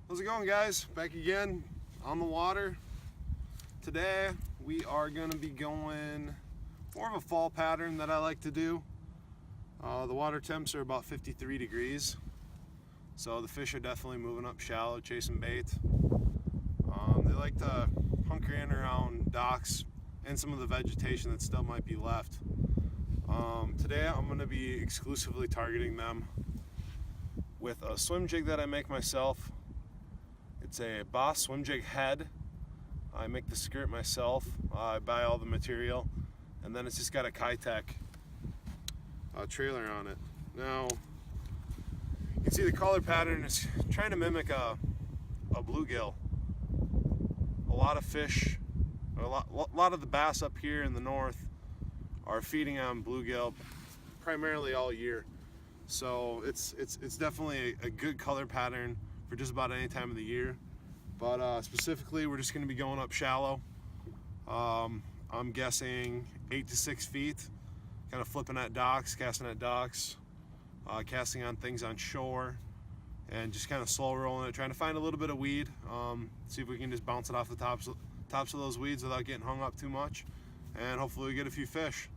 How's it going, guys? Back again on the water. Today we are going to be going more of a fall pattern that I like to do. The water temps are about 53 degrees, so the fish are definitely moving up shallow, chasing bait. They like to hunker in around docks and some of the vegetation that still might be left. Today I'm going to be exclusively targeting them with a swim jig that I make myself. It's a Boss Swim Jig head. I make the skirt myself. I buy all the material, and then it's just got a Cattail trailer on it. Now, you can see the color pattern is trying to mimic a bluegill. A lot of fish, a lot of the bass up here in the north are feeding on bluegill primarily all year. So it's definitely a good color pattern for just about any time of the year. But specifically, we're just going to be going up shallow. I'm guessing 8 to 6 feet, kind of flipping at docks, casting at docks, casting on things on shore, and just kind of slow rolling it, trying to find a little bit of weed, see if we can just bounce it off the tops of those weeds without getting hung up too much, and hopefully we get a few fish.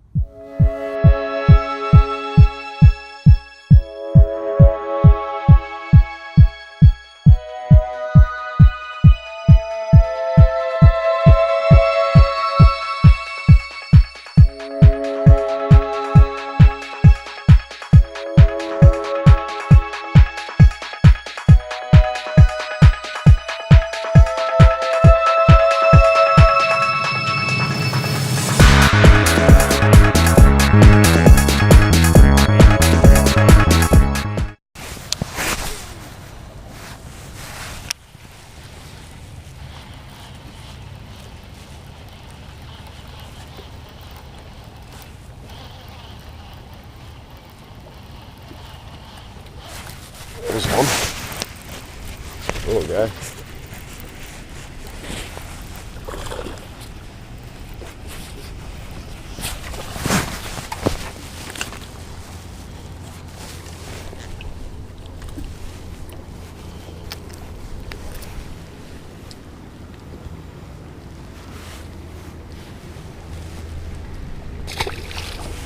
There's one. Little guy.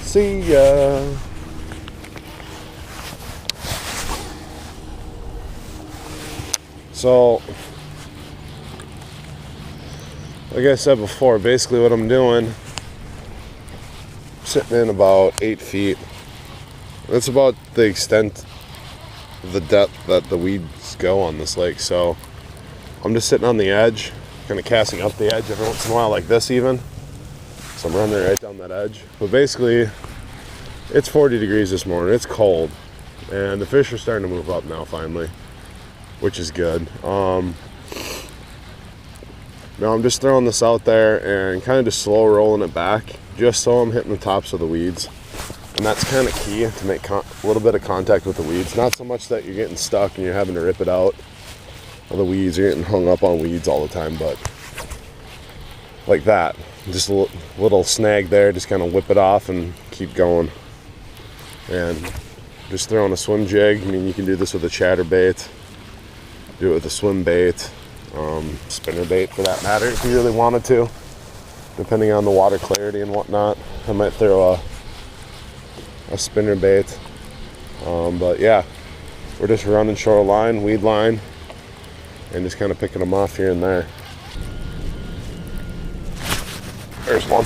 See ya. So, like I said before, basically what I'm doing, sitting in about 8 feet. That's about the extent of the depth that the weeds go on this lake. So I'm just sitting on the edge, kind of casting up the edge every once in a while like this even. So I'm running right down that edge. But basically, it's 40 degrees this morning. It's cold. And the fish are starting to move up now finally, which is good. Now I'm just throwing this out there and kind of just slow rolling it back just so I'm hitting the tops of the weeds. And that's kind of key, to make a little bit of contact with the weeds. Not so much that you're getting stuck and you're having to rip it out of the weeds, you're getting hung up on weeds all the time, but like that. Just a little snag there, just kind of whip it off and keep going. And just throwing a swim jig. I mean, you can do this with a chatterbait, do it with a swim bait, spinner bait for that matter, if you really wanted to, depending on the water clarity and whatnot. I might throw a spinner bait, but yeah, we're just running shoreline, weed line, and just kind of picking them off here and there. There's one.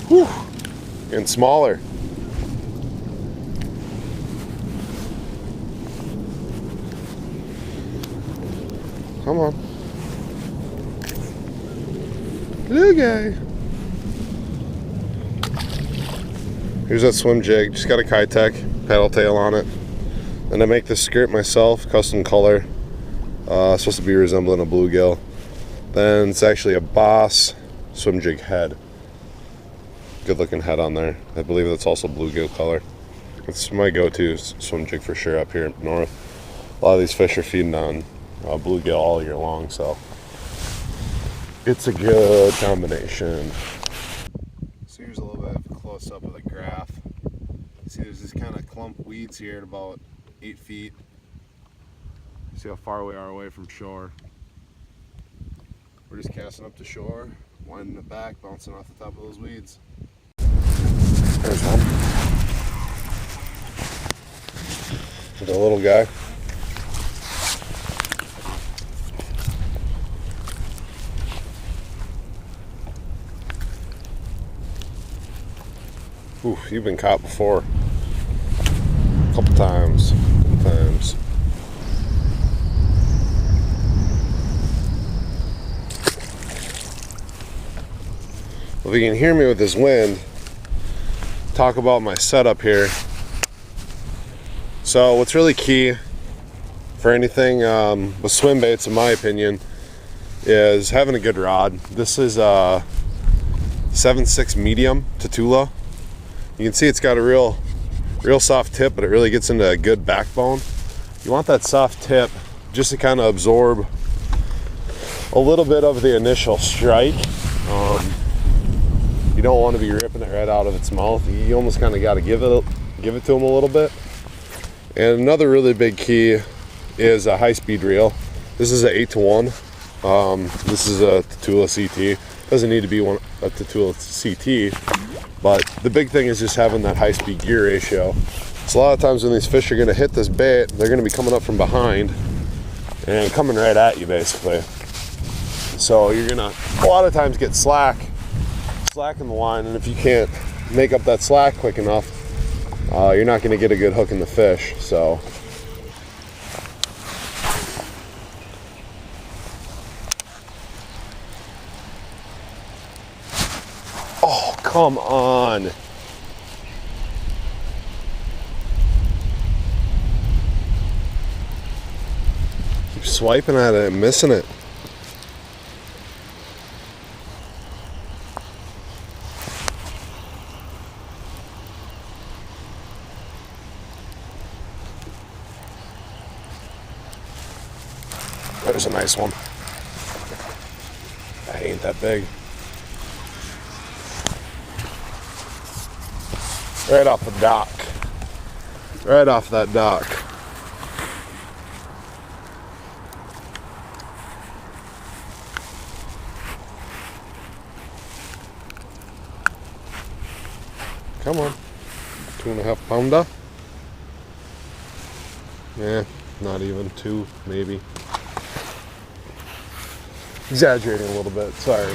Whew. And smaller. Come on. Little guy. Here's that swim jig. Just got a Cattail paddle tail on it. And I make this skirt myself, custom color. Supposed to be resembling a bluegill. Then it's actually a Boss Swim Jig head. Good looking head on there. I believe that's also bluegill color. It's my go-to swim jig for sure up here up north. A lot of these fish are feeding on bluegill all year long, so it's a good combination. So close up with a graph. See, there's this kind of clump weeds here at about 8 feet. See how far we are away from shore. We're just casting up to shore, winding it back, bouncing off the top of those weeds. There's one. The little guy. Ooh, you've been caught before. A couple times. Well, if you can hear me with this wind, talk about my setup here. So what's really key for anything with swim baits, in my opinion, is having a good rod. This is a 7/6 medium Tatula. You can see it's got a real soft tip, but it really gets into a good backbone. You want that soft tip just to kind of absorb a little bit of the initial strike. You don't want to be ripping it right out of its mouth. You almost kind of got to give it to them a little bit. And another really big key is a high-speed reel. This is an 8-to-1. This is a Tatula CT. Doesn't need to be a Tatula CT, but the big thing is just having that high-speed gear ratio. So a lot of times when these fish are going to hit this bait, they're going to be coming up from behind and coming right at you, basically. So you're going to a lot of times get slack in the line, and if you can't make up that slack quick enough, you're not going to get a good hook in the fish. So oh, come on. Keep swiping at it and missing it. There's a nice one. That ain't that big. Right off the dock. Right off that dock. Come on. 2.5 pounder. Yeah, not even 2, maybe. Exaggerating a little bit, sorry.